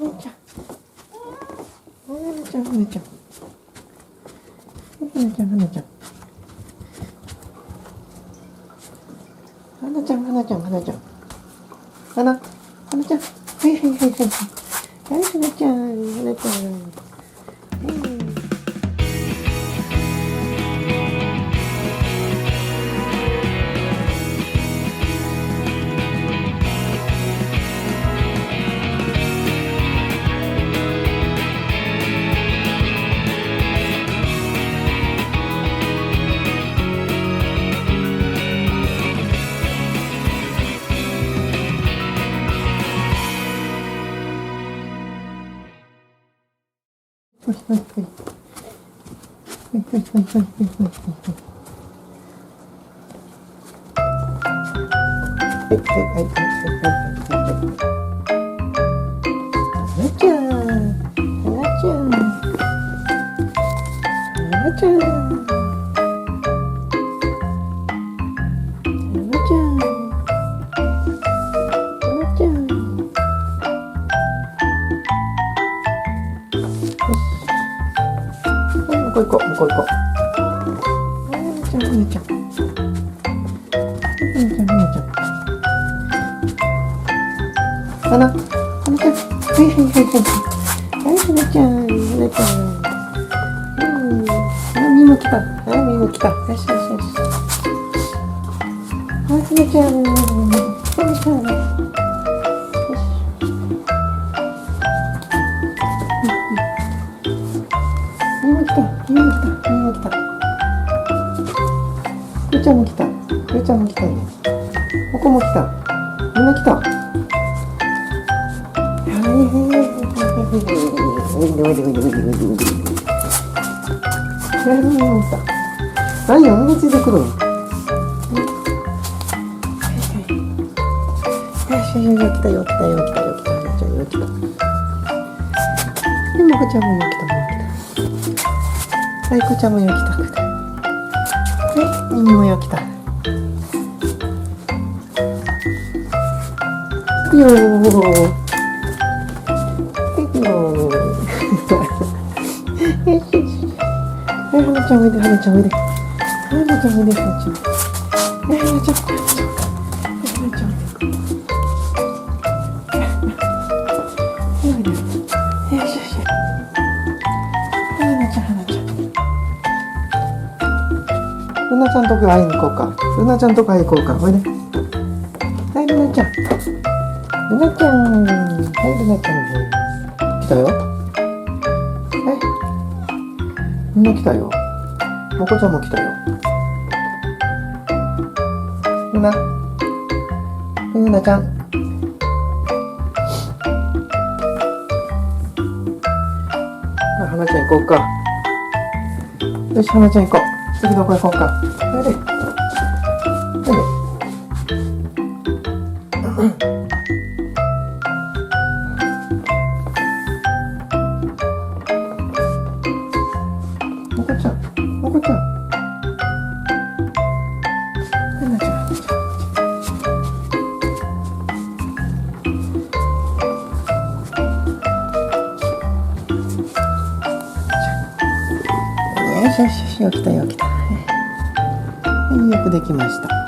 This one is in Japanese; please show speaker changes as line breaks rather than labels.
ちゃん、はなちゃん、はなちゃん、はなちゃん、はなちゃん、はなちゃん、はなちゃん、はなちゃん、はなちゃん、はいはいはいはいはい、はい、はなちゃん、はなちゃん。はいはいはいはいはいはいはい向こう行こう、向こう行こう。はなちゃん、はなちゃん。はなちゃん、はなちゃん。はなちゃん。はいはいはいはい。はい、はなちゃん、はなちゃん。みも来た。はい、みも来た。よしよしよし。はい、はなちゃん。はなちゃん。くーちゃんも来た。くーちゃんも来たね。ここも来た。みんな来た。何よ、みんなついてくるの。よ来たよ来たよ来たよ来たよ来たよ来た。でもこちゃんもよ来たもよ来た。はい、こちゃんもよ来た来た。はい、ミニもよ来た。ピヨー。ピヨー。はい、はなちゃんおいで、はなちゃんおいで。はなちゃんおいで、はなちゃん。はい、はなちゃん、はなちゃん。はい、はなちゃんおいで。よしよし。はなちゃん、はなちゃん。ルナちゃんとこ会いに行こうか。ルナちゃんとこ会いに行こうか。おいで。はい、ルナちゃん。ルナちゃん。はい、ルナちゃん。来たよ。はい。みんな来たよ。もこちゃんも来たよ。ルナ。ルナちゃん。はなちゃん行こうか。よし、はなちゃん行こう。次どこ行こうか。おいで。おいで。もこちゃん。もこちゃん。はなちゃん。よしよしよし、よきたよきた。はい、よくできました。